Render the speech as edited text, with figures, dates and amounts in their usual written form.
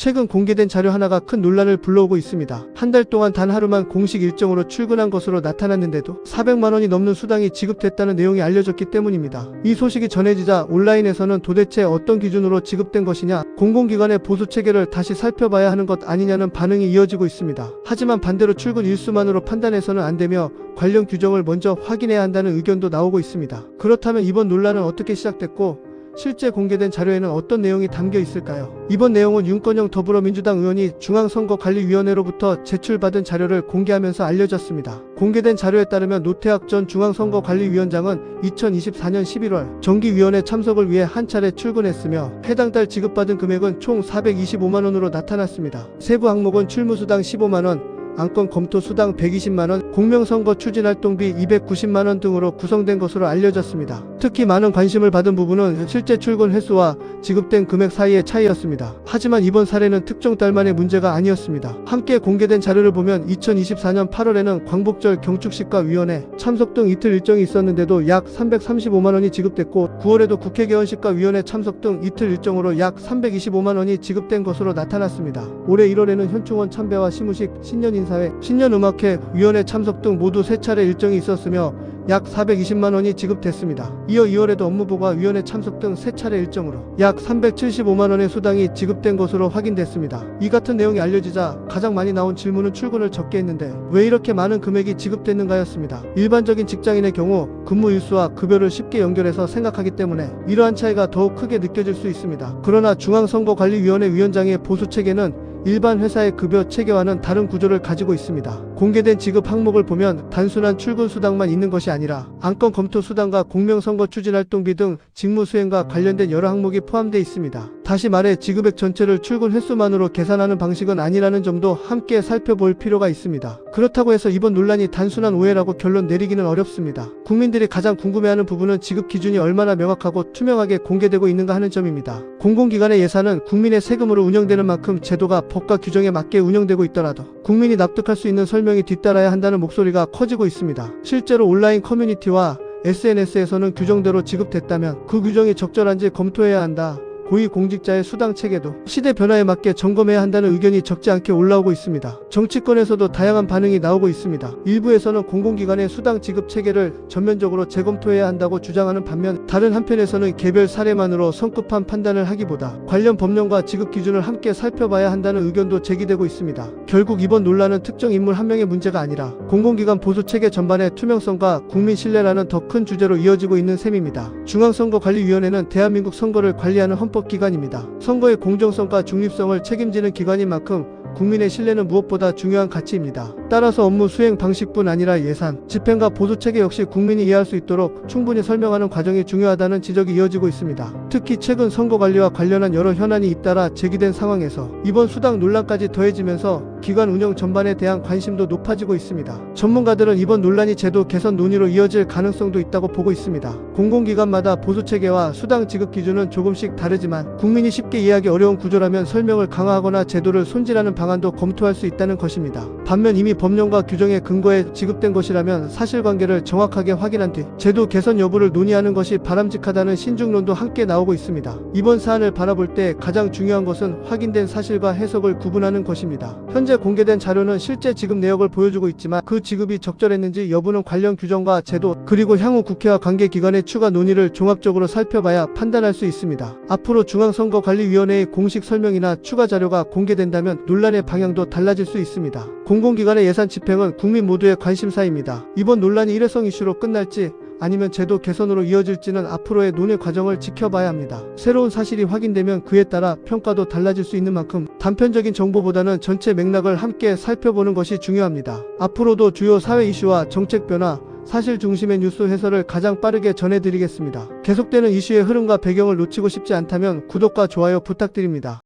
최근 공개된 자료 하나가 큰 논란을 불러오고 있습니다. 한 달 동안 단 하루만 공식 일정으로 출근한 것으로 나타났는데도 400만 원이 넘는 수당이 지급됐다는 내용이 알려졌기 때문입니다. 이 소식이 전해지자 온라인에서는 도대체 어떤 기준으로 지급된 것이냐, 공공기관의 보수 체계를 다시 살펴봐야 하는 것 아니냐는 반응이 이어지고 있습니다. 하지만 반대로 출근 일수만으로 판단해서는 안 되며 관련 규정을 먼저 확인해야 한다는 의견도 나오고 있습니다. 그렇다면 이번 논란은 어떻게 시작됐고 실제 공개된 자료에는 어떤 내용이 담겨 있을까요? 이번 내용은 윤건영 더불어민주당 의원이 중앙선거관리위원회로부터 제출받은 자료를 공개하면서 알려졌습니다. 공개된 자료에 따르면 노태학 전 중앙선거관리위원장은 2024년 11월 정기위원회 참석을 위해 한 차례 출근했으며 해당 달 지급받은 금액은 총 425만 원으로 나타났습니다. 세부 항목은 출무수당 15만 원, 안건 검토 수당 120만원, 공명선거 추진활동비 290만원 등으로 구성된 것으로 알려졌습니다. 특히 많은 관심을 받은 부분은 실제 출근 횟수와 지급된 금액 사이의 차이였습니다. 하지만 이번 사례는 특정 달만의 문제가 아니었습니다. 함께 공개된 자료를 보면 2024년 8월에는 광복절 경축식과 위원회, 참석 등 이틀 일정이 있었는데도 약 335만원이 지급됐고 9월에도 국회 개원식과 위원회 참석 등 이틀 일정으로 약 325만원이 지급된 것으로 나타났습니다. 올해 1월에는 현충원 참배와 시무식, 신년인사회, 신년음악회, 위원회 참석 등 모두 3차례 일정이 있었으며 약 420만원이 지급됐습니다. 이어 2월에도 업무보고와 위원회 참석 등 3차례 일정으로 약 375만원의 수당이 지급된 것으로 확인됐습니다. 이 같은 내용이 알려지자 가장 많이 나온 질문은 출근을 적게 했는데 왜 이렇게 많은 금액이 지급됐는가였습니다. 일반적인 직장인의 경우 근무 일수와 급여를 쉽게 연결해서 생각하기 때문에 이러한 차이가 더욱 크게 느껴질 수 있습니다. 그러나 중앙선거관리위원회 위원장의 보수체계는 일반 회사의 급여 체계와는 다른 구조를 가지고 있습니다. 공개된 지급 항목을 보면 단순한 출근 수당만 있는 것이 아니라 안건 검토 수당과 공명선거 추진활동비 등 직무 수행과 관련된 여러 항목이 포함되어 있습니다. 다시 말해 지급액 전체를 출근 횟수만으로 계산하는 방식은 아니라는 점도 함께 살펴볼 필요가 있습니다. 그렇다고 해서 이번 논란이 단순한 오해라고 결론 내리기는 어렵습니다. 국민들이 가장 궁금해하는 부분은 지급 기준이 얼마나 명확하고 투명하게 공개되고 있는가 하는 점입니다. 공공기관의 예산은 국민의 세금으로 운영되는 만큼 제도가 법과 규정에 맞게 운영되고 있더라도 국민이 납득할 수 있는 설명이 뒤따라야 한다는 목소리가 커지고 있습니다. 실제로 온라인 커뮤니티와 SNS에서는 규정대로 지급됐다면 그 규정이 적절한지 검토해야 한다. 고위공직자의 수당 체계도 시대 변화에 맞게 점검해야 한다는 의견이 적지 않게 올라오고 있습니다. 정치권에서도 다양한 반응이 나오고 있습니다. 일부에서는 공공기관의 수당 지급 체계를 전면적으로 재검토해야 한다고 주장하는 반면 다른 한편에서는 개별 사례만으로 성급한 판단을 하기보다 관련 법령과 지급 기준을 함께 살펴봐야 한다는 의견도 제기되고 있습니다. 결국 이번 논란은 특정 인물 한 명의 문제가 아니라 공공기관 보수 체계 전반의 투명성과 국민 신뢰라는 더 큰 주제로 이어지고 있는 셈입니다. 중앙선거관리위원회는 대한민국 선거를 관리하는 헌법기관입니다. 선거의 공정성과 중립성을 책임지는 기관인 만큼 국민의 신뢰는 무엇보다 중요한 가치입니다. 따라서 업무 수행 방식뿐 아니라 예산, 집행과 보수체계 역시 국민이 이해할 수 있도록 충분히 설명하는 과정이 중요하다는 지적이 이어지고 있습니다. 특히 최근 선거관리와 관련한 여러 현안이 잇따라 제기된 상황에서 이번 수당 논란까지 더해지면서 기관 운영 전반에 대한 관심도 높아지고 있습니다. 전문가들은 이번 논란이 제도 개선 논의로 이어질 가능성도 있다고 보고 있습니다. 공공기관마다 보수체계와 수당 지급 기준은 조금씩 다르지만 국민이 쉽게 이해하기 어려운 구조라면 설명을 강화하거나 제도를 손질하는 방안도 검토할 수 있다는 것입니다. 반면 이미 법령과 규정에 근거해 지급된 것이라면 사실관계를 정확하게 확인한 뒤 제도 개선 여부를 논의하는 것이 바람직하다는 신중론도 함께 나오고 있습니다. 이번 사안을 바라볼 때 가장 중요한 것은 확인된 사실과 해석을 구분하는 것입니다. 현재 공개된 자료는 실제 지급 내역을 보여주고 있지만 그 지급이 적절했는지 여부는 관련 규정과 제도 그리고 향후 국회와 관계기관의 추가 논의를 종합적으로 살펴봐야 판단할 수 있습니다. 앞으로 중앙선거관리위원회의 공식 설명이나 추가 자료가 공개된다면 논란의 방향도 달라질 수 있습니다. 공공기관의 예산 집행은 국민 모두의 관심사입니다. 이번 논란이 일회성 이슈로 끝날지 아니면 제도 개선으로 이어질지는 앞으로의 논의 과정을 지켜봐야 합니다. 새로운 사실이 확인되면 그에 따라 평가도 달라질 수 있는 만큼 단편적인 정보보다는 전체 맥락을 함께 살펴보는 것이 중요합니다. 앞으로도 주요 사회 이슈와 정책 변화, 사실 중심의 뉴스 해설을 가장 빠르게 전해드리겠습니다. 계속되는 이슈의 흐름과 배경을 놓치고 싶지 않다면 구독과 좋아요 부탁드립니다.